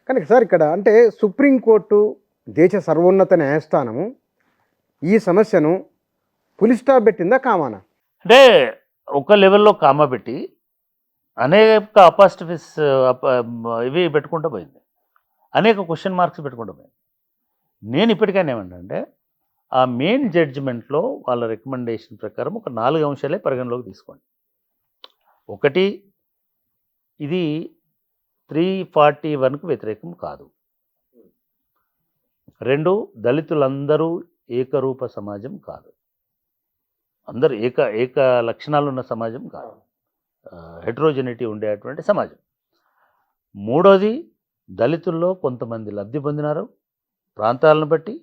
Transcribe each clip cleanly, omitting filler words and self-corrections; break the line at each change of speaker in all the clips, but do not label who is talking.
కానీ సార్ ఇక్కడ అంటే సుప్రీంకోర్టు దేశ సర్వోన్నత న్యాయస్థానము ఈ సమస్యను పులి స్టాప్ పెట్టిందా కామానా?
అంటే ఒక లెవెల్లో కామా పెట్టి అనేక అపాస్ట్రఫీస్ ఇవి పెట్టుకుంటూ పోయింది, అనేక క్వశ్చన్ మార్క్స్ పెట్టుకుంటూ పోయింది. నేను ఇప్పటికైనా ఏమంటే ఆ మెయిన్ జడ్జిమెంట్లో వాళ్ళ రికమెండేషన్ ప్రకారం ఒక 4 అంశాలే పరిగణలోకి తీసుకోండి. ఒకటి, ఇది 341కు వ్యతిరేకం కాదు. 2, దళితులందరూ ఏకరూప సమాజం కాదు, అందరూ ఏక లక్షణాలు ఉన్న సమాజం కాదు, హెట్రోజెనిటీ ఉండేటువంటి సమాజం. 3వది, దళితుల్లో కొంతమంది లబ్ధి పొందినారు, ప్రాంతాలను బట్టి,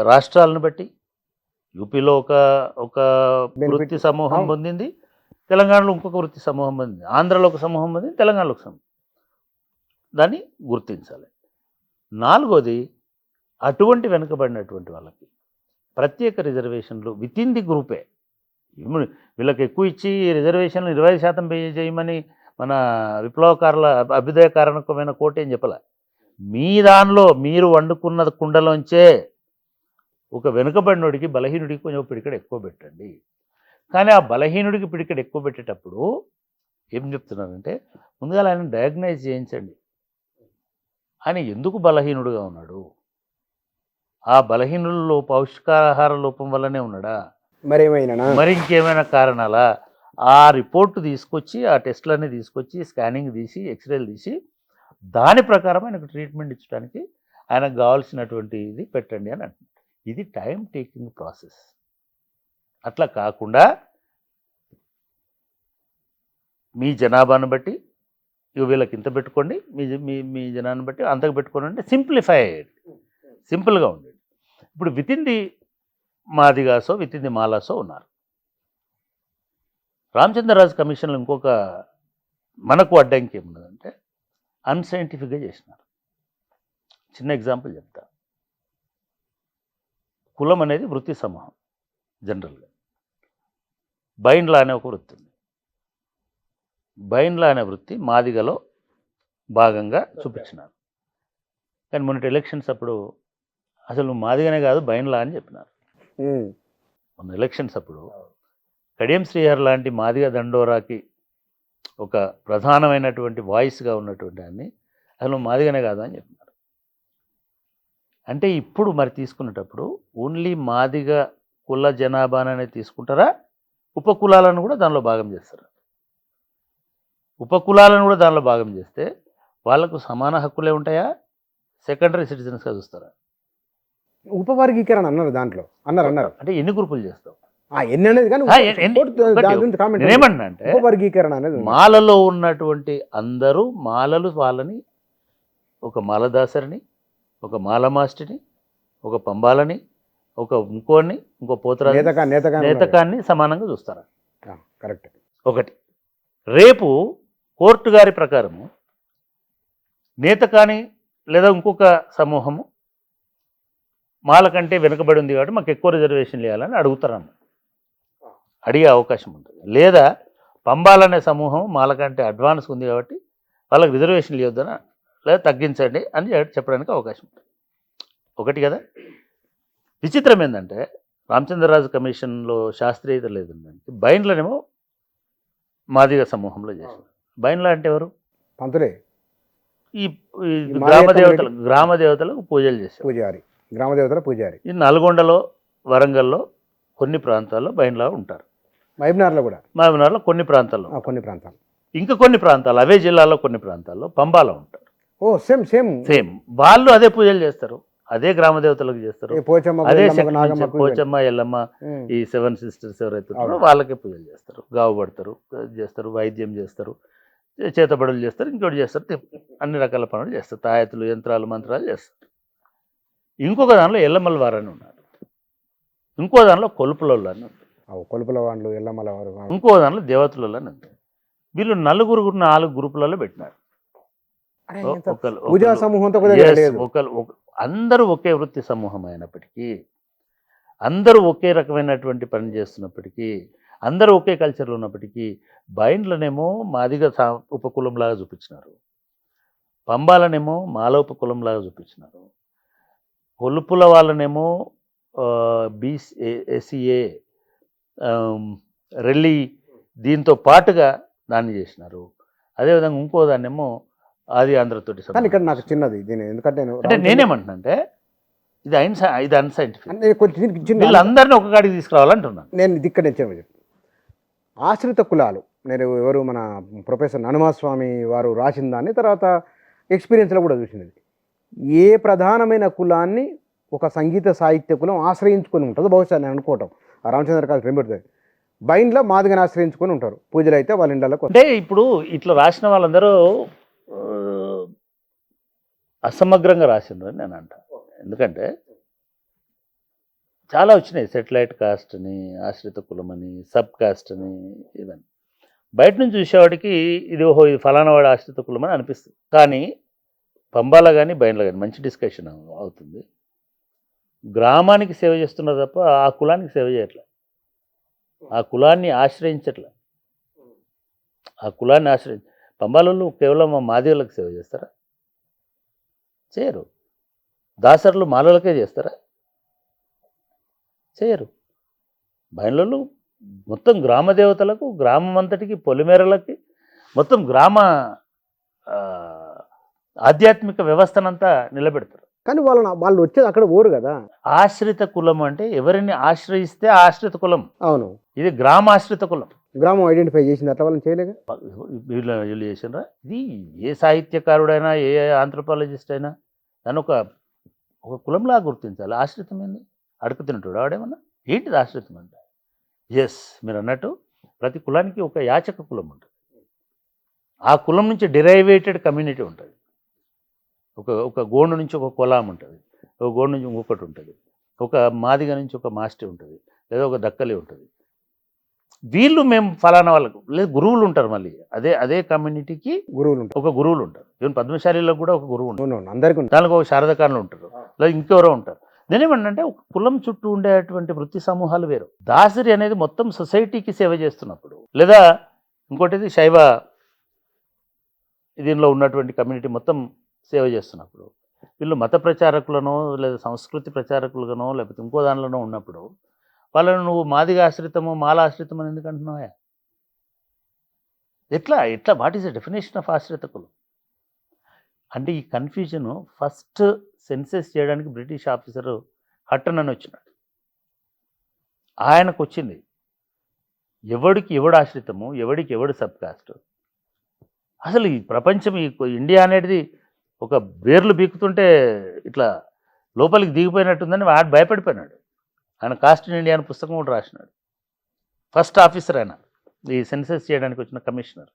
రాష్ట్రాలను బట్టి. యూపీలో ఒక వృత్తి సమూహం పొందింది, తెలంగాణలో ఇంకొక వృత్తి సమూహం పొందింది, ఆంధ్రలో ఒక సమూహం పొందింది, తెలంగాణలో ఒక సమూహం. దాన్ని గుర్తించాలి. 4వది, అటువంటి వెనుకబడినటువంటి వాళ్ళకి ప్రత్యేక రిజర్వేషన్లు విత్ ఇన్ ది గ్రూపే. వీళ్ళకి ఎక్కువ ఇచ్చి రిజర్వేషన్లు 20% పే చేయమని మన విప్లవకారుల అభ్యుదయకారణకమైన కోర్టు ఏం చెప్పలే. మీ దానిలో మీరు వండుకున్న కుండలోంచే ఒక వెనుకబడినోడికి, బలహీనుడికి కొంచెం పిడికడ ఎక్కువ పెట్టండి. కానీ ఆ బలహీనుడికి పిడికడ ఎక్కువ పెట్టేటప్పుడు ఏం చెప్తున్నానంటే, ముందుగా ఆయన డయాగ్నైజ్ చేయించండి, ఆయన ఎందుకు బలహీనుడుగా ఉన్నాడు, ఆ బలహీనుల్లో పౌష్టికాహార లోపం వల్లనే ఉన్నాడా, మరి ఇంకేమైనా కారణాలా? ఆ రిపోర్టు తీసుకొచ్చి, ఆ టెస్టులన్నీ తీసుకొచ్చి, స్కానింగ్ తీసి, ఎక్స్రేలు తీసి, దాని ప్రకారం ఆయనకు ట్రీట్మెంట్ ఇచ్చడానికి ఆయనకు కావాల్సినటువంటి ఇది పెట్టండి అని అంటున్నారు. ఇది టైం టేకింగ్ ప్రాసెస్. అట్లా కాకుండా మీ జనాభాను బట్టి వీళ్ళకి ఇంత పెట్టుకోండి, మీ జనాన్ని బట్టి అంతకు పెట్టుకోండి అంటే సింపుల్గా ఉండేది. ఇప్పుడు విత్ ఇన్ ది మాదిగాసో విత్ ఇన్ ది మాలాసో ఉన్నారు. రామచంద్రరాజు కమిషన్లో ఇంకొక మనకు అడ్డంకి ఏమున్నదంటే, అన్సైంటిఫిక్గా చేసినారు. చిన్న ఎగ్జాంపుల్ చెప్తా. కులం అనేది వృత్తి సమూహం. జనరల్గా బైండ్లా అనే ఒక వృత్తి ఉంది. బైండ్లా అనే వృత్తి మాదిగలో భాగంగా చూపించినారు. కానీ మొన్నటి ఎలక్షన్స్ అప్పుడు అసలు నువ్వు మాదిగనే కాదు బైండ్లా అని చెప్పినారు. మొన్న ఎలక్షన్స్ అప్పుడు కడియం శ్రీహర్ లాంటి మాదిగ దండోరాకి ఒక ప్రధానమైనటువంటి వాయిస్గా ఉన్నటువంటి దాన్ని అసలు నువ్వు మాదిగనే కాదు అని చెప్పినారు. అంటే ఇప్పుడు మరి తీసుకునేటప్పుడు ఓన్లీ మాదిగ కుల జనాభానే తీసుకుంటారా, ఉపకులాలను కూడా దానిలో భాగం చేస్తారా? ఉపకులాలను కూడా దానిలో భాగం చేస్తే వాళ్ళకు సమాన హక్కులే ఉంటాయా, సెకండరీ సిటిజన్స్గా చూస్తారా?
ఉపవర్గీకరణ అన్నారు దాంట్లో, అన్నారు
అంటే ఎన్ని గ్రూపులు చేస్తావు
నేనేమన్నా అంటే ఉపవర్గీకరణ అనేది
మాలలో ఉన్నటువంటి అందరూ మాలలు వాళ్ళని, ఒక మాలదాసరిని, ఒక మాల మాస్టర్ని, ఒక పంబాలని, ఇంకో పోతరా నేతకాన్ని సమానంగా చూస్తారా?
కరెక్ట్.
ఒకటి, రేపు కోర్టు గారి ప్రకారము నేతకాని లేదా ఇంకొక సమూహము మాల కంటే వెనుకబడి ఉంది కాబట్టి మాకు ఎక్కువ రిజర్వేషన్లు ఇవ్వాలని అడుగుతారన్న, అడిగే అవకాశం ఉంటుంది. లేదా పంబాలనే సమూహం మాల కంటే అడ్వాన్స్ ఉంది కాబట్టి వాళ్ళకి రిజర్వేషన్లు ఇవ్వద్దని లేదా తగ్గించండి అని చెప్పడానికి అవకాశం ఉంటుంది. ఒకటి కదా. విచిత్రం ఏంటంటే రామచంద్రరాజు కమిషన్లో శాస్త్రీయత లేదంటే బైండ్లనేమో మాదిగ సమూహంలో చేశారు. బైండ్ల అంటే ఎవరు?
పంతులే.
ఈ గ్రామ దేవతలకు పూజలు చేశారు,
గ్రామదేవతల పూజారి.
ఈ నల్గొండలో, వరంగల్లో కొన్ని ప్రాంతాల్లో బైండ్లా ఉంటారు. మహబూబ్నగర్లో కొన్ని ప్రాంతాల్లో, ఇంకా కొన్ని ప్రాంతాలు అవే జిల్లాలో కొన్ని ప్రాంతాల్లో పంబాలో ఉంటారు. సేమ్ వాళ్ళు అదే పూజలు చేస్తారు, అదే గ్రామ దేవతలకు చేస్తారు, అదే పోచమ్మ, ఎల్లమ్మ, ఈ 7 సిస్టర్స్ ఎవరైతే ఉంటారో వాళ్ళకే పూజలు చేస్తారు, గావు పడతారు, చేస్తారు, వైద్యం చేస్తారు, చేతబడులు చేస్తారు, ఇంకోటి చేస్తారు, అన్ని రకాల పనులు చేస్తారు, తాయతులు, యంత్రాలు, మంత్రాలు చేస్తారు. ఇంకొక దానిలో ఎల్లమ్మల వారని ఉన్నారు, ఇంకో దానిలో కొలుపులలో అని ఉంది, ఇంకో దానిలో దేవతలలో అని ఉంది. వీళ్ళు 4 గ్రూపులలో పెట్టినారు. అందరూ ఒకే వృత్తి సమూహం అయినప్పటికీ, అందరూ ఒకే రకమైనటువంటి పని చేస్తున్నప్పటికీ, అందరూ ఒకే కల్చర్లో ఉన్నప్పటికీ బైండ్లనేమో మాదిగా ఉపకులంలాగా చూపించినారు, పంబాలనేమో మాలోప కులంలాగా చూపించినారు, కొలుపుల వాళ్ళనేమో బీసీ ఎస్సీఏ రెల్లి దీంతో పాటుగా దాన్ని చేసినారు. అదేవిధంగా ఇంకో దాన్నేమో ఆది ఆంధ్రతోటి
కానీ ఇక్కడ నాకు
సంబంధించి.
చిన్నది దీని ఎందుకంటే నేను
అంటే నేనేమంటున్నా అంటే ఇది అన్సైంటిఫిక్.
నేను కొంచెం చిన్న
వీళ్ళందరినీ ఒక కాడికి తీసుకురావాలంటున్నాను.
నేను ఇది ఇక్కడ నేను చెప్పేది ఆశ్రిత కులాలు. నేను ఎవరు మన ప్రొఫెసర్ హనుమాస్వామి వారు రాసిన దాన్ని తర్వాత ఎక్స్పీరియన్స్లో కూడా చూసినది. ఏ ప్రధానమైన కులాన్ని ఒక సంగీత సాహిత్య కులం ఆశ్రయించుకొని ఉంటుందో బహుశా నేను అనుకోవటం ఆ రామచంద్ర కాదు రెంబడుతుంది బైండ్లో మాదిగని ఆశ్రయించుకొని ఉంటారు. పూజలు అయితే వాళ్ళ ఇళ్ళకు
అంటే ఇప్పుడు ఇట్లా రాసిన వాళ్ళందరూ ఆ, అసమగ్రంగా రాసిండ్రు అని నేను అంటా. ఎందుకంటే చాలా వచ్చినాయి, సెటిలైట్ కాస్ట్ అని, ఆశ్రిత కులం అని, సబ్ కాస్ట్ అని, ఇవన్నీ బయట నుంచి చూసేవాడికి ఇది ఓహో ఇది ఫలానా వాడు ఆశ్రిత కులం అని అనిపిస్తుంది. కానీ పంబాల కానీ బయటలో కానీ మంచి డిస్కషన్ అవుతుంది. గ్రామానికి సేవ చేస్తున్నారు తప్ప ఆ కులానికి సేవ చేయట్లే, ఆ కులాన్ని ఆశ్రయించట్లే. ఆ కులాన్ని పంబాలలో కేవలం మాదిగలకు సేవ చేస్తారా? చేయరు. దాసరులు మాలలకే చేస్తారా? చేయరు. బయలుళ్ళు మొత్తం గ్రామ దేవతలకు, గ్రామం అంతటికి, పొలిమేరలకి, మొత్తం గ్రామ ఆధ్యాత్మిక వ్యవస్థనంతా నిలబెడతారు.
కానీ వాళ్ళు వచ్చేది అక్కడ ఓరు కదా.
ఆశ్రిత కులం అంటే ఎవరిని ఆశ్రయిస్తే ఆశ్రిత కులం.
అవును,
ఇది గ్రామాశ్రిత కులం.
గ్రామం ఐడెంటిఫై చేసింది అట్లా వాళ్ళని చేయలేక
వీళ్ళు చేసినరా? ఇది ఏ సాహిత్యకారుడైనా ఏ ఆంథ్రోపాలజిస్ట్ అయినా దాన్ని ఒక కులంలా గుర్తించాలి. ఆశ్రితం ఏంది? అడుగు తింటాడు ఆడేమన్నా? ఏంటిది ఆశ్రితం అంటే? ఎస్, మీరు అన్నట్టు ప్రతి కులానికి ఒక యాచక కులం ఉంటుంది. ఆ కులం నుంచి డిరైవేటెడ్ కమ్యూనిటీ ఉంటుంది. ఒక గోండు నుంచి ఒక కొలాం ఉంటుంది, ఒక గోండు నుంచి ఇంకొకటి ఉంటుంది, ఒక మాదిగ నుంచి ఒక మాస్టి ఉంటుంది, లేదా ఒక దక్కలి ఉంటుంది. వీళ్ళు మేము ఫలానా వాళ్ళకు లేదు గురువులు ఉంటారు. మళ్ళీ అదే కమ్యూనిటీకి
గురువులు ఉంటారు,
ఒక గురువులు ఉంటారు. ఈవెన్ పద్మశాలిలో కూడా ఒక గురువు ఉంటారు,
అందరికీ
దానికి ఒక శారదకారులు ఉంటారు, లేదా ఇంకెవరో ఉంటారు. నేనేమంటే ఒక కులం చుట్టూ ఉండేటువంటి వృత్తి సమూహాలు వేరు. దాసరి అనేది మొత్తం సొసైటీకి సేవ చేస్తున్నప్పుడు, లేదా ఇంకోటిది శైవ దీనిలో ఉన్నటువంటి కమ్యూనిటీ మొత్తం సేవ చేస్తున్నప్పుడు, వీళ్ళు మత ప్రచారకులనో లేదా సంస్కృతి ప్రచారకులుగానో లేకపోతే ఇంకో దానిలోనో ఉన్నప్పుడు వాళ్ళను నువ్వు మాదిగ ఆశ్రితము మాల ఆశ్రితం అని ఎందుకు అంటున్నావా? ఎట్లా what is the definition of ఆశ్రిత కులం? అంటే ఈ కన్ఫ్యూజను ఫస్ట్ సెన్సెస్ చేయడానికి బ్రిటిష్ ఆఫీసరు హట్టన్ అని వచ్చినాడు. ఆయనకు వచ్చింది ఎవడికి ఎవడు ఆశ్రితము, ఎవడికి ఎవడు సబ్ కాస్ట్. అసలు ఈ ప్రపంచం ఈ ఇండియా అనేది ఒక బేర్లు బీకుతుంటే ఇట్లా లోపలికి దిగిపోయినట్టుందని వాడు భయపడిపోయినాడు. ఆయన కాస్ట్ ఇన్ ఇండియా అని పుస్తకం కూడా రాసినాడు. ఫస్ట్ ఆఫీసర్ ఆయన, ఈ సెన్సెస్ చేయడానికి వచ్చిన కమిషనర్.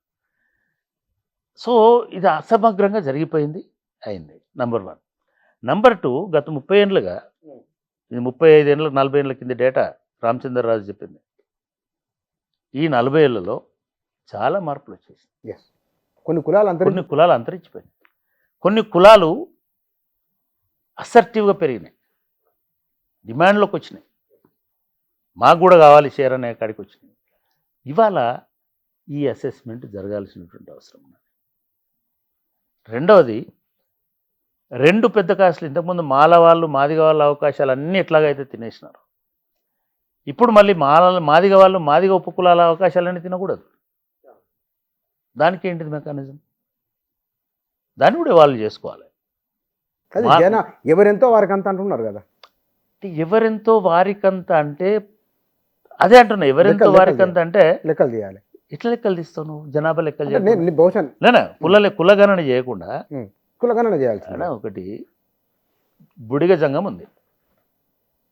సో ఇది అసమగ్రంగా జరిగిపోయింది, అయింది. నంబర్ 1. నంబర్ 2, గత 30 ఏళ్ళుగా, ఇది 35 ఏళ్ళ 40 ఏళ్ళ కింద డేటా రామచంద్రరాజు చెప్పింది. ఈ 40 ఏళ్లలో చాలా మార్పులు వచ్చేసాయి.
కొన్ని కులాలు
అంతరించిపోయినాయి. కొన్ని కులాలు అసర్టివ్గా పెరిగినాయి, డిమాండ్లోకి వచ్చినాయి, మాకు కూడా కావాలి షేర్ అనే కాడికి వచ్చినాయి. ఇవాళ ఈ అసెస్మెంట్ జరగాల్సినటువంటి అవసరం ఉన్నది. రెండవది, 2 పెద్ద కాస్టులు ఇంతకుముందు మాల వాళ్ళు మాదిగ వాళ్ళ అవకాశాలు అన్నీ ఎట్లాగైతే తినేసినారు, ఇప్పుడు మళ్ళీ మాదిగ వాళ్ళు మాదిగ ఉపకులాల అవకాశాలన్నీ తినకూడదు. దానికి ఏంటిది మెకానిజం? దాన్ని కూడా వాళ్ళు చేసుకోవాలి.
ఎవరెంతో వారికంత అంటున్నారు కదా.
ఎవరెంతో వారికంత అంటే అదే అంటున్నా, ఎవరెంతో వారికంత అంటే
లెక్కలు తీయాలి.
ఇట్లా లెక్కలు తీస్తావు నువ్వు? జనాభా లెక్కలు
బహుశా
కులగణన చేయకుండా
కులగణన చేయాల్సి.
ఒకటి బుడిగ జంగం ఉంది,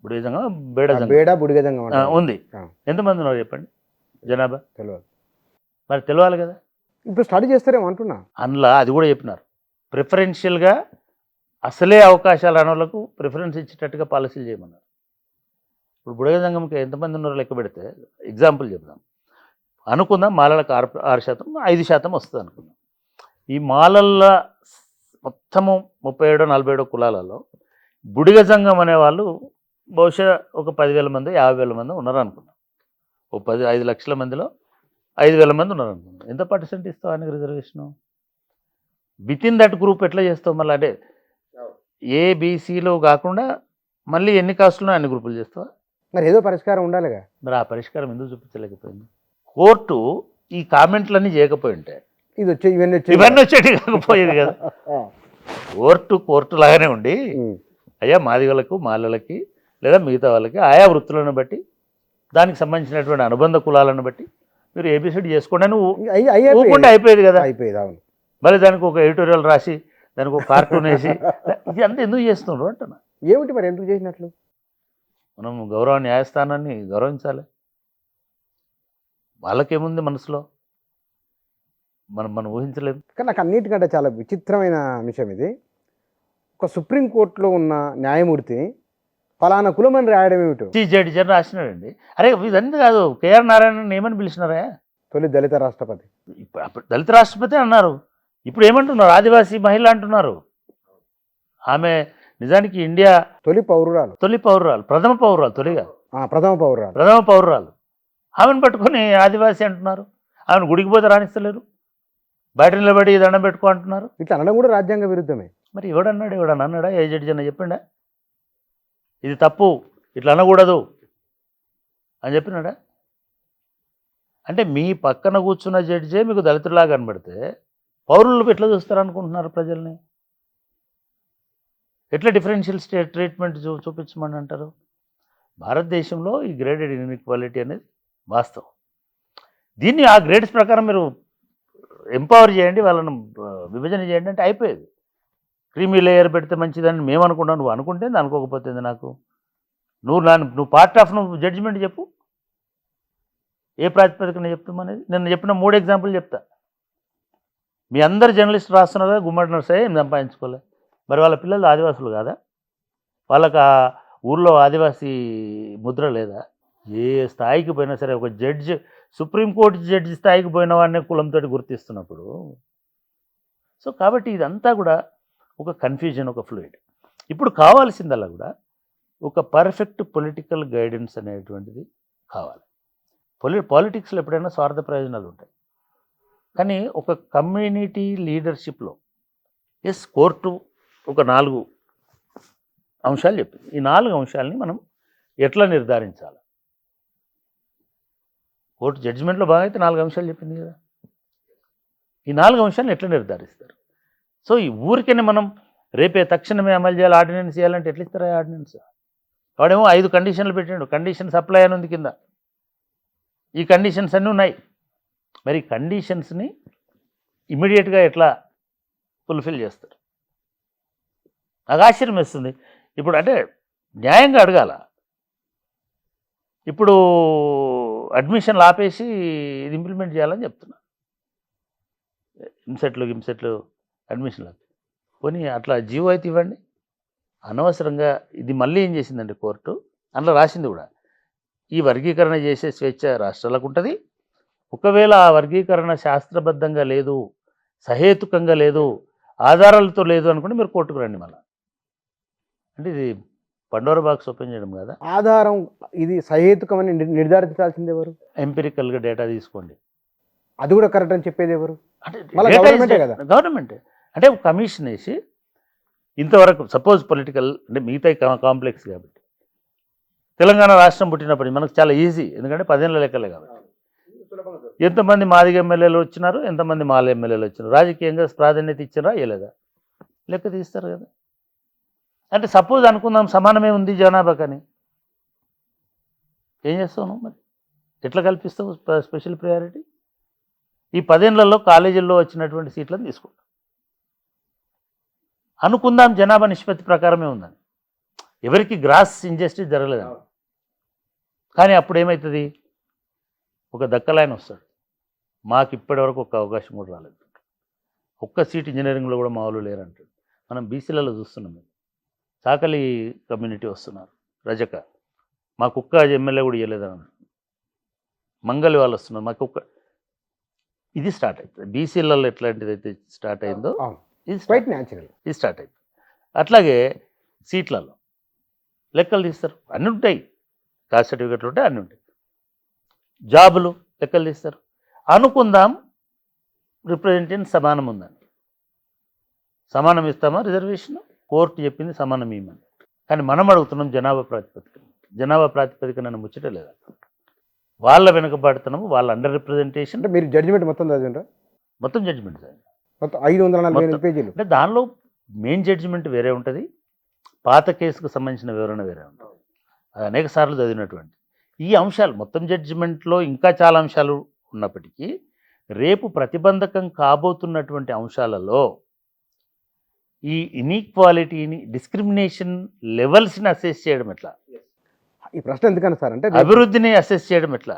బుడిగ జంగం
బుడిగ జంగం
ఉంది. ఎంతమంది ఉన్నారు చెప్పండి జనాభా?
తెలియదు.
మరి తెలియాలి కదా.
ఇప్పుడు స్టడీ చేస్తారేమో అంటున్నా.
అందులో అది కూడా చెప్పినారు, ప్రిఫరెన్షియల్గా అసలే అవకాశాలు అనే వాళ్ళకు ప్రిఫరెన్స్ ఇచ్చేటట్టుగా పాలసీలు చేయమన్నారు. ఇప్పుడు బుడిగ జంగంకి ఎంతమంది ఉన్నారో లెక్క పెడితే ఎగ్జాంపుల్ చెప్దాం అనుకుందాం. మాలలకు 6%, 5% వస్తుంది అనుకుందాం. ఈ మాలల్ల మొత్తము 37-47 కులాలలో బుడిగ జంగం అనేవాళ్ళు బహుశా ఒక 10,000 మంది 50,000 మంది ఉన్నారు అనుకుందాం. 5 లక్షల మందిలో 5,000 మంది ఉన్నారు అనుకుందాం. ఎంత % ఇస్తావు ఆయనకు reservation? With in that group ఎట్లా చేస్తావు మళ్ళీ? అంటే ఏబిసిలో కాకుండా మళ్ళీ ఎన్ని కాస్టులు అన్ని గ్రూపులు చేస్తావా?
మరి ఏదో పరిష్కారం ఉండాలిగా.
మరి ఆ పరిష్కారం ఎందుకు చూపించలేకపోయింది? కోర్టు ఈ కామెంట్లన్నీ చేయకపోయి ఉంటే
ఇది వచ్చే ఇవన్నీ
ఇవన్నీ వచ్చేటి కాకపోయేది కదా. కోర్టు లాగానే ఉండి అయ్యా మాదిగలకు మాలలకి లేదా మిగతా వాళ్ళకి ఆయా వృత్తులను బట్టి దానికి సంబంధించినటువంటి అనుబంధ కులాలను బట్టి మీరు ఏబిసిడి చేసుకోండి అని ఊకుండా అయిపోయేది కదా.
అయిపోయేది. అవును.
మళ్ళీ దానికి ఒక ఎడిటోరియల్ రాసి దానికి ఒక కార్టూన్ వేసి ఇది అంతా ఎందుకు చేస్తున్నారు అంటున్నా.
ఏమిటి మరి ఎందుకు చేసినట్లు?
మనం గౌరవ న్యాయస్థానాన్ని గౌరవించాలి. వాళ్ళకేముంది మనసులో మనం ఊహించలేము.
కానీ నాకు అన్నిటికంటే చాలా విచిత్రమైన విషయం ఇది. ఒక సుప్రీంకోర్టులో ఉన్న న్యాయమూర్తి ఫలానా కులమని రాయడం ఏమిటో
జడ్జి అని రాసినాడండి. అరే ఇదంతా కాదు, కేఆర్ నారాయణ ఏమని పిలిచినారా?
తొలి దళిత రాష్ట్రపతి.
అప్పుడు దళిత రాష్ట్రపతి అన్నారు, ఇప్పుడు ఏమంటున్నారు? ఆదివాసీ మహిళ అంటున్నారు. ఆమె నిజానికి ఇండియా
తొలి పౌరురాలు,
ప్రథమ పౌరురాలు, తొలిగా
ప్రథమ పౌరురాలు.
ఆమెను పట్టుకొని ఆదివాసీ అంటున్నారు. ఆమెను గుడికి పోతే రాణిస్తలేరు, బయట నిలబడి దండం పెట్టుకో అంటున్నారు.
ఇట్లా అనడం కూడా రాజ్యాంగ విరుద్ధమే.
మరి ఎవడన్నా అన్నాడా? ఏ జడ్జి అన్న చెప్పిండా ఇది తప్పు, ఇట్లా అనకూడదు అని చెప్పినాడా? అంటే మీ పక్కన కూర్చున్న జడ్జే మీకు దళితులాగా కనబడితే పౌరులు ఎట్లా చూస్తారు అనుకుంటున్నారు? ప్రజల్ని ఎట్లా డిఫరెన్షియల్ ట్రీట్మెంట్ చూపించమని అంటారు? భారతదేశంలో ఈ గ్రేడెడ్ ఇన్ఈక్వాలిటీ అనేది వాస్తవం. దీన్ని ఆ గ్రేడ్స్ ప్రకారం మీరు ఎంపవర్ చేయండి, వాళ్ళను విభజన చేయండి అంటే అయిపోయేది. క్రీమీ లేయర్ పెడితే మంచిదని మేము అనుకుంటాం, నువ్వు అనుకుంటే అనుకోకపోతుంది. నాకు నువ్వు పార్ట్ ఆఫ్ నువ్వు జడ్జిమెంట్ చెప్పు, ఏ ప్రాతిపదికన చెప్తామనేది. నిన్న చెప్పిన 3 ఎగ్జాంపుల్ చెప్తా. మీ అందరు జర్నలిస్ట్ రాస్తున్నారు కదా, గుమ్మడి నర్సయ్య ఏం సంపాదించుకోలే, మరి వాళ్ళ పిల్లలు ఆదివాసులు కాదా? వాళ్ళకి ఆ ఊర్లో ఆదివాసీ ముద్ర లేదా? ఏ స్థాయికి పోయినా సరే ఒక జడ్జి, సుప్రీంకోర్టు జడ్జి స్థాయికి పోయిన వాడిని కులంతో గుర్తిస్తున్నప్పుడు, సో కాబట్టి ఇదంతా కూడా ఒక కన్ఫ్యూజన్, ఒక ఫ్లూయిడ్. ఇప్పుడు కావాల్సిందల్లా కూడా ఒక పర్ఫెక్ట్ పొలిటికల్ గైడెన్స్ అనేటువంటిది కావాలి. పాలిటిక్స్లో ఎప్పుడైనా స్వార్థ ప్రయోజనాలు ఉంటాయి, కానీ ఒక కమ్యూనిటీ లీడర్షిప్లో కోర్టు ఒక 4 అంశాలు చెప్పింది. ఈ 4 అంశాలని మనం ఎట్లా నిర్ధారించాలి? కోర్టు జడ్జిమెంట్లో బాగా అయితే 4 అంశాలు చెప్పింది కదా. ఈ 4 అంశాలను ఎట్లా నిర్ధారిస్తారు? సో ఈ ఊరికనే మనం రేపే తక్షణమే అమలు చేయాలి, ఆర్డినెన్స్ చేయాలంటే ఎట్లా ఇస్తారా ఆర్డినెన్స్? వాడేమో 5 కండిషన్లు పెట్టాడు, కండిషన్ సప్లై అని ఉంది కింద. ఈ కండిషన్స్ అన్నీ ఉన్నాయి. మరి కండిషన్స్ని ఇమీడియట్గా ఎట్లా ఫుల్ఫిల్ చేస్తారు? నాకు ఆశ్చర్యం వేస్తుంది. ఇప్పుడు అంటే న్యాయంగా అడగాల. ఇప్పుడు అడ్మిషన్లు ఆపేసి ఇది ఇంప్లిమెంట్ చేయాలని చెప్తున్నా. హింసెట్లు అడ్మిషన్లు పోనీ అట్లా జీవో అయితే ఇవ్వండి. అనవసరంగా ఇది మళ్ళీ ఏం చేసిందండి కోర్టు, అందులో రాసింది కూడా, ఈ వర్గీకరణ చేసే స్వేచ్ఛ రాష్ట్రాలకు ఉంటుంది. ఒకవేళ ఆ వర్గీకరణ శాస్త్రబద్ధంగా లేదు, సహేతుకంగా లేదు, ఆధారాలతో లేదు అనుకుంటే మీరు కోర్టుకు రండి. మళ్ళీ అంటే ఇది పండోరా బాక్స్ ఓపెన్ చేయడం కదా.
ఆధారం ఇది సహేతుకమని నిర్ధారించాల్సింది ఎవరు?
ఎంపిరికల్గా డేటా తీసుకోండి.
అది కూడా కరెక్ట్ అని చెప్పేది ఎవరు?
అంటే
గవర్నమెంటే.
అంటే కమిషన్ వేసి ఇంతవరకు సపోజ్ పొలిటికల్ అంటే మిగతా కాంప్లెక్స్ కాబట్టి, తెలంగాణ రాష్ట్రం పుట్టినప్పటికీ మనకు చాలా ఈజీ, ఎందుకంటే 10 ఏళ్ళ లెక్కలే కాబట్టి. ఎంతమంది మాదిగ ఎమ్మెల్యేలు వచ్చినారు, ఎంతమంది మాల ఎమ్మెల్యేలు వచ్చినారు, రాజకీయంగా ప్రాధాన్యత ఇచ్చినారా ఇవ్వలేదా, లెక్క తీస్తారు కదా. అంటే సపోజ్ అనుకుందాం సమానమే ఉంది జనాభా, కానీ ఏం చేస్తావు మరి? ఎట్లా కల్పిస్తావు స్పెషల్ ప్రయారిటీ? ఈ 10 ఏళ్లలో కాలేజీల్లో వచ్చినటువంటి సీట్లను తీసుకుంటాం అనుకుందాం, జనాభా నిష్పత్తి ప్రకారమే ఉందని, ఎవరికి గ్రాస్ ఇంజస్టిస్ జరగలేదని. కానీ అప్పుడు ఏమవుతుంది? ఒక దక్కలాయన వస్తాడు, మాకు ఇప్పటివరకు ఒక అవకాశం కూడా రాలేదు, ఒక్క సీట్ ఇంజనీరింగ్లో కూడా మా వాళ్ళు లేరంటాడు. మనం బీసీలలో చూస్తున్నాం, చాకలి కమ్యూనిటీ వస్తున్నారు, రజక, మాకు ఒక్క ఎమ్మెల్యే కూడా ఇవ్వలేదని అన్నాడు. మంగళి వాళ్ళు వస్తున్నారు, మాకు ఒక్క. ఇది స్టార్ట్ అవుతుంది బీసీలలో. ఎట్లాంటిదైతే స్టార్ట్ అయిందో ఇది స్టార్ట్ అవుతుంది. అట్లాగే సీట్లలో లెక్కలు తీస్తారు, అన్నీ ఉంటాయి, కాస్ట్ సర్టిఫికెట్లు ఉంటాయి, అన్నీ ఉంటాయి. జాబులు లెక్కలు తీస్తారు. అనుకుందాం రిప్రజెంటేటివ్ సమానం ఉందని, సమానం ఇస్తామా రిజర్వేషన్? కోర్టు చెప్పింది సమానం ఇవ్వమని. కానీ మనం అడుగుతున్నాం జనాభా ప్రాతిపదికన. జనాభా ప్రాతిపదికన ముచ్చట లేదా? వాళ్ళ వెనుకబడుతున్నాము, వాళ్ళ అండర్ రిప్రజెంటేషన్.
అంటే మీరు జడ్జిమెంట్ మొత్తం చదివిండ్రా?
మొత్తం జడ్జిమెంట్ సార్,
మొత్తం 548 పేజీలు.
అంటే దానిలో మెయిన్ జడ్జిమెంట్ వేరే ఉంటుంది, పాత కేసుకు సంబంధించిన వివరణ వేరే ఉంటుంది. అది అనేక సార్లు చదివినటువంటి ఈ అంశాలు మొత్తం జడ్జిమెంట్లో ఇంకా చాలా అంశాలు ఉన్నప్పటికీ రేపు ప్రతిబంధకం కాబోతున్నటువంటి అంశాలలో ఈ ఇన్ఈక్వాలిటీని, డిస్క్రిమినేషన్ లెవెల్స్ని అసెస్ చేయడం ఎట్లా,
ఈ ప్రశ్న ఎందుకని సార్ అంటే
అభివృద్ధిని అసెస్ చేయడం ఎట్లా,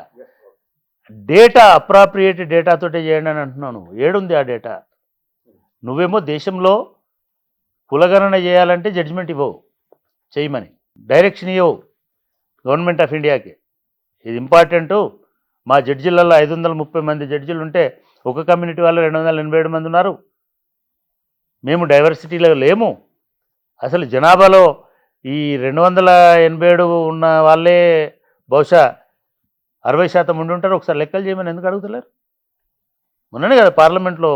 డేటా అప్రాప్రియేట్ డేటాతోటే చేయండి అని అంటున్నాను. ఏడుంది ఆ డేటా? నువ్వేమో దేశంలో కులగణన చేయాలంటే జడ్జిమెంట్ ఇవ్వవు, చేయమని డైరెక్షన్ ఇవ్వవు గవర్నమెంట్ ఆఫ్ ఇండియాకి. ఇది ఇంపార్టెంటు. మా జడ్జిలలో 530 మంది జడ్జిలు ఉంటే ఒక కమ్యూనిటీ వాళ్ళు 287 మంది ఉన్నారు. మేము డైవర్సిటీలో లేము. అసలు జనాభాలో ఈ 287 ఉన్న వాళ్ళే బహుశా 60% ఉండి ఉంటారు. ఒకసారి లెక్కలు చేయమని ఎందుకు అడుగుతలేరు? మొన్ననే కదా పార్లమెంట్లో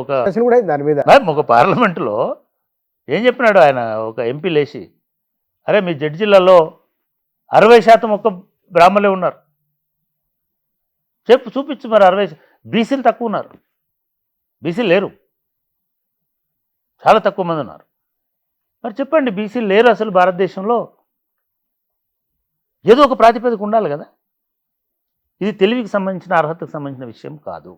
దాని మీద
ఒక పార్లమెంటులో ఏం చెప్పినాడు ఆయన, ఒక ఎంపీ లేచి, అరే మీ జడ్జిలలో 60% ఒక్క బ్రాహ్మణులే ఉన్నారు, చెప్పు చూపించు మరి. 60 బీసీలు తక్కువ ఉన్నారు, బీసీలు లేరు, చాలా తక్కువ మంది ఉన్నారు. మరి చెప్పండి, బీసీలు లేరు అసలు భారతదేశంలో. ఏదో ఒక ప్రాతిపదిక ఉండాలి కదా. ఇది తెలివికి సంబంధించిన, అర్హతకు సంబంధించిన విషయం కాదు,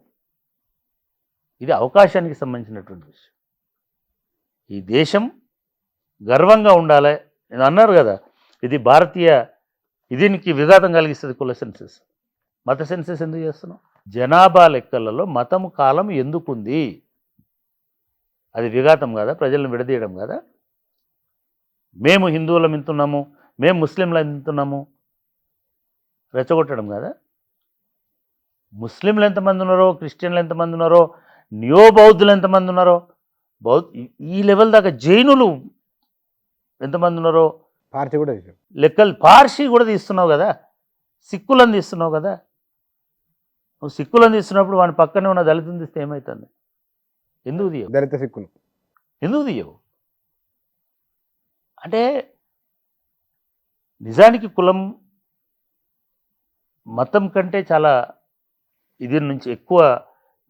ఇది అవకాశానికి సంబంధించినటువంటి విషయం. ఈ దేశం గర్వంగా ఉండాలి. నేను అన్నారు కదా, ఇది భారతీయ దీనికి విఘాతం కలిగిస్తుంది కుల సెన్సెస్. మత సెన్సెస్ ఎందుకు చేస్తున్నాం? జనాభా లెక్కలలో మతము కాలం ఎందుకుంది? అది విఘాతం కదా, ప్రజలను విడదీయడం కదా. మేము హిందువులం ఇంతున్నాము, మేము ముస్లింలు ఇంతున్నాము, రెచ్చగొట్టడం కదా. ముస్లింలు ఎంతమంది ఉన్నారో, క్రిస్టియన్లు ఎంతమంది ఉన్నారో, నియో బౌద్ధులు ఎంతమంది ఉన్నారో, ఈ లెవెల్ దాకా జైనులు ఎంతమంది ఉన్నారో
పార్టీ కూడా
లెక్కలు, పార్సీ కూడా తీస్తున్నావు కదా, సిక్కులను తీస్తున్నావు కదా. నువ్వు సిక్కులను తీస్తున్నప్పుడు వాని పక్కనే ఉన్న దళితుని తీస్తే ఏమవుతుంది? ఎందుకు తీయవు?
దళిత సిక్కును
ఎందుకు తీయవు? అంటే నిజానికి కులం మతం కంటే చాలా ఇది నుంచి ఎక్కువ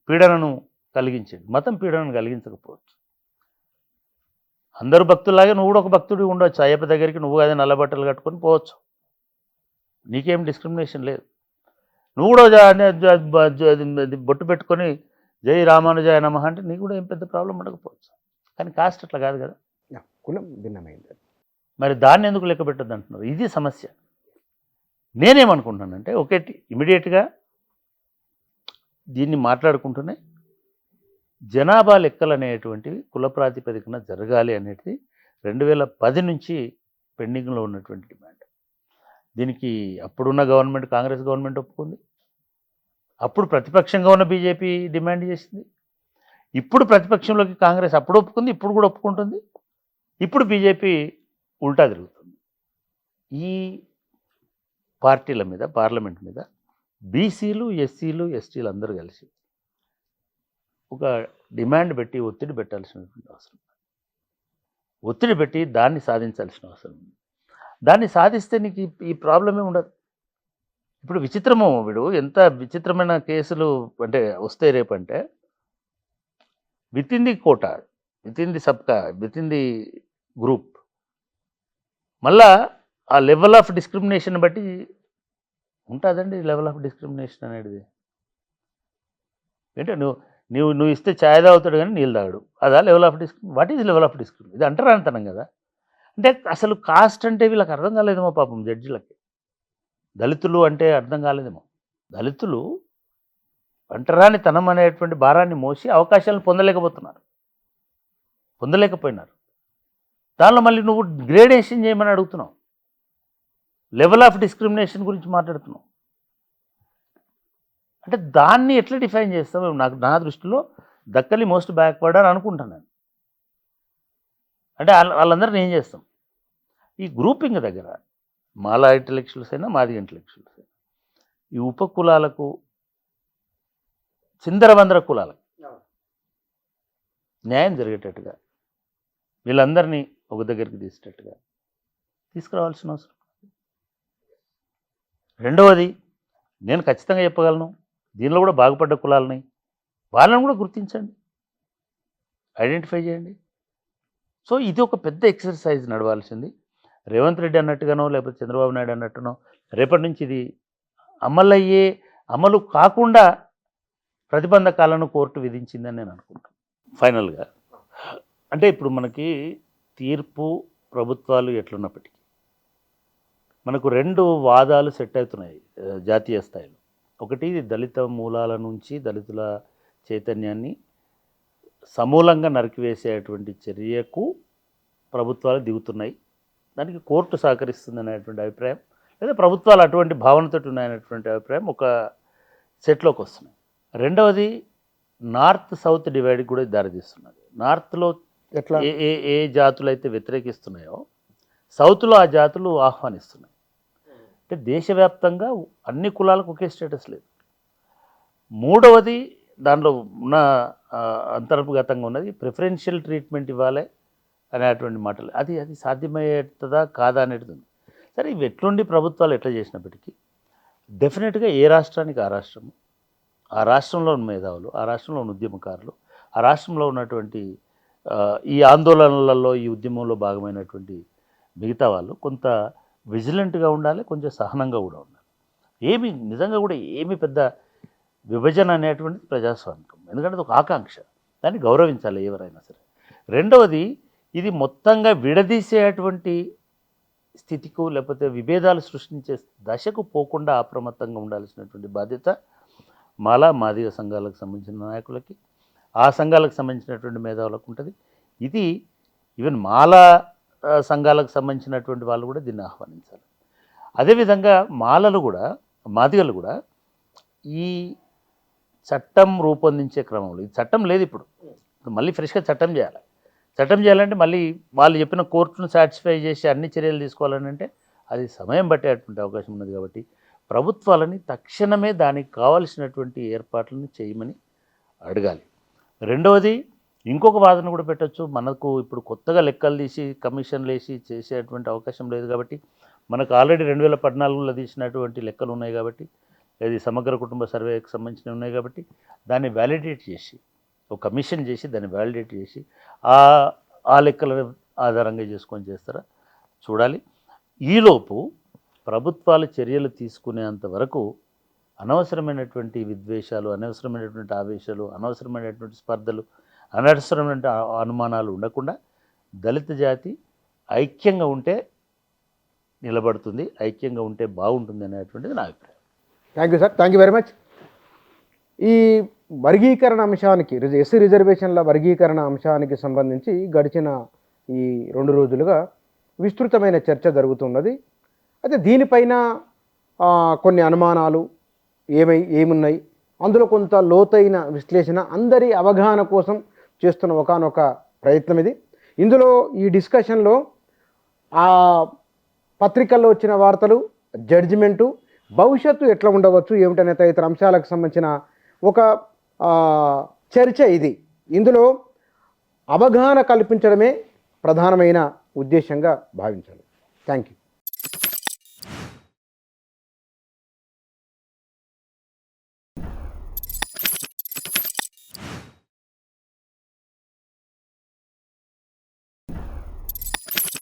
పీడనను కలిగించేది. మతం పీడనను కలిగించకపోవచ్చు. అందరూ భక్తులాగే నువ్వు కూడా ఒక భక్తుడి ఉండవచ్చు. అయ్యప్ప దగ్గరికి నువ్వు అదే నల్ల బట్టలు కట్టుకొని పోవచ్చు, నీకేం డిస్క్రిమినేషన్ లేదు. నువ్వు కూడా బొట్టు పెట్టుకొని జై రామానుజాయ నమః అంటే నీకు కూడా ఏం పెద్ద ప్రాబ్లం ఉండకపోవచ్చు. కానీ కాస్ట్ అట్లా కాదు కదా,
కులం భిన్నమైంది.
మరి దాన్ని ఎందుకు లెక్క పెట్టద్దు అంటున్నారు? ఇది సమస్య. నేనేమనుకుంటున్నానంటే ఒకటి ఇమీడియట్గా దీన్ని మాట్లాడుకుంటూనే జనాభా లెక్కలు అనేటువంటివి కుల ప్రాతిపదికన జరగాలి అనేది 2010 నుంచి పెండింగ్లో ఉన్నటువంటి డిమాండ్. దీనికి అప్పుడున్న గవర్నమెంట్, కాంగ్రెస్ గవర్నమెంట్ ఒప్పుకుంది. అప్పుడు ప్రతిపక్షంగా ఉన్న బీజేపీ డిమాండ్ చేసింది. ఇప్పుడు ప్రతిపక్షంలోకి కాంగ్రెస్ అప్పుడు ఒప్పుకుంది, ఇప్పుడు కూడా ఒప్పుకుంటుంది. ఇప్పుడు బీజేపీ ఉల్టా తిరుగుతుంది. ఈ పార్టీల మీద, పార్లమెంట్ మీద బీసీలు, ఎస్సీలు, ఎస్టీలు అందరూ కలిసి ఒక డిమాండ్ పెట్టి ఒత్తిడి పెట్టాల్సినటువంటి అవసరం, ఒత్తిడి పెట్టి దాన్ని సాధించాల్సిన అవసరం ఉంది. దాన్ని సాధిస్తే నీకు ఈ ప్రాబ్లమే ఉండదు. ఇప్పుడు విచిత్రము, వీడు ఎంత విచిత్రమైన కేసులు అంటే వస్తాయి రేపంటే, within the quota, within the సబ్కా, విత్ ఇన్ ది గ్రూప్, మళ్ళా ఆ లెవెల్ ఆఫ్ డిస్క్రిమినేషన్ బట్టి ఉంటుందండి. లెవెల్ ఆఫ్ డిస్క్రిమినేషన్ అనేది ఏంటో, నువ్వు ఇస్తే ఛాయ్ తాగుతాడు కానీ నీళ్ళు తాగడు, అదా level of discrimination? What is level of discrimination? ఇది అంటరానితనం కదా. అంటే అసలు కాస్ట్ అంటే వీళ్ళకి అర్థం కాలేదేమో పాపం జడ్జిలకి. దళితులు అంటే అర్థం కాలేదేమో. దళితులు అంటరానితనం అనేటువంటి భారాన్ని మోసి అవకాశాలను పొందలేకపోయినారు. దానిలో మళ్ళీ నువ్వు గ్రేడేషన్ చేయమని అడుగుతున్నావు, లెవెల్ ఆఫ్ డిస్క్రిమినేషన్ గురించి మాట్లాడుతున్నావు. అంటే దాన్ని ఎట్లా డిఫైన్ చేస్తావు? నా దృష్టిలో దక్కలి మోస్ట్ బ్యాక్వర్డ్ అని అనుకుంటాను నేను. అంటే వాళ్ళందరినీ ఏం చేస్తాం? ఈ గ్రూపింగ్ దగ్గర మాలా ఇంటలెక్చువల్స్ అయినా, మాది ఇంటలెక్చువల్స్ అయినా, ఈ ఉపకులాలకు, చిందరవందర కులాలకు న్యాయం జరిగేటట్టుగా వీళ్ళందరినీ ఒక దగ్గరికి తీసేటట్టుగా తీసుకురావాల్సిన అవసరం. రెండవది, నేను ఖచ్చితంగా చెప్పగలను, దీనిలో కూడా బాగుపడ్డ కులాలని వాళ్ళని కూడా గుర్తించండి, ఐడెంటిఫై చేయండి. సో ఇది ఒక పెద్ద ఎక్సర్సైజ్ నడవాల్సింది. రేవంత్ రెడ్డి అన్నట్టుగానో లేకపోతే చంద్రబాబు నాయుడు అన్నట్టునో రేపటి నుంచి ఇది అమలు కాకుండా ప్రతిబంధకాలను కోర్టు విధించిందని నేను అనుకుంటున్నాను. ఫైనల్గా అంటే ఇప్పుడు మనకి తీర్పు ప్రభుత్వాలు ఎట్లున్నప్పటికీ మనకు 2 వాదాలు సెట్ అవుతున్నాయి జాతీయ స్థాయిలో. ఒకటి, దళిత మూలాల నుంచి దళితుల చైతన్యాన్ని సమూలంగా నరికివేసేటువంటి చర్యకు ప్రభుత్వాలు దిగుతున్నాయి, దానికి కోర్టు సహకరిస్తుంది అనేటువంటి అభిప్రాయం, లేదా ప్రభుత్వాలు అటువంటి భావనతో ఉన్నాయనేటువంటి అభిప్రాయం ఒక సెట్లోకి వస్తున్నాయి. రెండవది, నార్త్ సౌత్ డివైడ్కి కూడా దారితీస్తున్నది. నార్త్లో
ఎట్లా
ఏ జాతులు అయితే వ్యతిరేకిస్తున్నాయో సౌత్లో ఆ జాతులు ఆహ్వానిస్తున్నాయి. అంటే దేశవ్యాప్తంగా అన్ని కులాలకు ఒకే స్టేటస్ లేదు. మూడవది, దానిలో ఉన్న అంతర్గతంగా ఉన్నది ప్రిఫరెన్షియల్ ట్రీట్మెంట్ ఇవ్వాలి అనేటువంటి మాటలు. అది సాధ్యమయ్యేదా కాదా అనేది ఉంది. సరే, ఇవి ఎట్లుండి ప్రభుత్వాలు ఎట్లా చేసినప్పటికీ డెఫినెట్గా ఏ రాష్ట్రానికి ఆ రాష్ట్రము, ఆ రాష్ట్రంలో ఉన్న మేధావులు, ఆ రాష్ట్రంలో ఉన్న ఉద్యమకారులు, ఆ రాష్ట్రంలో ఉన్నటువంటి ఈ ఆందోళనలలో ఈ ఉద్యమంలో భాగమైనటువంటి మిగతా వాళ్ళు కొంత విజిలెంట్గా ఉండాలి, కొంచెం సహనంగా కూడా ఉండాలి. నిజంగా కూడా ఏమి పెద్ద విభజన అనేటువంటిది ప్రజాస్వామికం, ఎందుకంటే అది ఒక ఆకాంక్ష, దాన్ని గౌరవించాలి ఎవరైనా సరే. రెండవది, ఇది మొత్తంగా విడదీసేటువంటి స్థితికు లేకపోతే విభేదాలు సృష్టించే దశకు పోకుండా అప్రమత్తంగా ఉండాల్సినటువంటి బాధ్యత మాదిగ సంఘాలకు సంబంధించిన నాయకులకి, ఆ సంఘాలకు సంబంధించినటువంటి మేధావులకు ఉంటుంది. ఇది ఈవెన్ సంఘాలకు సంబంధించినటువంటి వాళ్ళు కూడా దీన్ని ఆహ్వానించాలి. అదేవిధంగా మాదిగలు కూడా ఈ చట్టం రూపొందించే క్రమంలో, ఈ చట్టం లేదు ఇప్పుడు మళ్ళీ ఫ్రెష్గా చట్టం చేయాలంటే మళ్ళీ వాళ్ళు చెప్పిన కోర్టును సాటిస్ఫై చేసి అన్ని చర్యలు తీసుకోవాలని అంటే అది సమయం పట్టేటువంటి అవకాశం ఉన్నది. కాబట్టి ప్రభుత్వాలని తక్షణమే దానికి కావాల్సినటువంటి ఏర్పాట్లను చేయమని అడగాలి. రెండవది, ఇంకొక వాదన కూడా పెట్టచ్చు, మనకు ఇప్పుడు కొత్తగా లెక్కలు తీసి కమిషన్లు వేసి చేసేటువంటి అవకాశం లేదు కాబట్టి మనకు ఆల్రెడీ 2014లో తీసినటువంటి లెక్కలు ఉన్నాయి కాబట్టి, అది సమగ్ర కుటుంబ సర్వేకి సంబంధించినవి ఉన్నాయి కాబట్టి దాన్ని వ్యాలిడేట్ చేసి ఒక కమిషన్ చేసి దాన్ని వ్యాలిడేట్ చేసి ఆ లెక్కల ఆధారంగా చేస్తారా చూడాలి. ఈలోపు ప్రభుత్వాలు చర్యలు తీసుకునేంత వరకు అనవసరమైనటువంటి విద్వేషాలు, అనవసరమైనటువంటి ఆవేశాలు, అనవసరమైనటువంటి స్పర్ధలు, అనవసరమైన అనుమానాలు ఉండకుండా దళిత జాతి ఐక్యంగా ఉంటే నిలబడుతుంది, ఐక్యంగా ఉంటే బాగుంటుంది అనేటువంటిది నా అభిప్రాయం.
Thank you sir, thank you very much. ఈ వర్గీకరణ అంశానికి, ఎస్సీ రిజర్వేషన్ల వర్గీకరణ అంశానికి సంబంధించి గడిచిన ఈ 2 రోజులుగా విస్తృతమైన చర్చ జరుగుతున్నది. అయితే దీనిపైన కొన్ని అనుమానాలు ఏమున్నాయి, అందులో కొంత లోతైన విశ్లేషణ, అందరి అవగాహన కోసం చేస్తున్న ఒకానొక ప్రయత్నం ఇది. ఇందులో ఈ డిస్కషన్లో ఆ పత్రికల్లో వచ్చిన వార్తలు, జడ్జిమెంటు, భవిష్యత్తు ఎట్లా ఉండవచ్చు ఏమిటనే తదితర అంశాలకు సంబంధించిన ఒక చర్చ ఇది. ఇందులో అవగాహన కల్పించడమే ప్రధానమైన ఉద్దేశంగా భావించాలి. Thank you.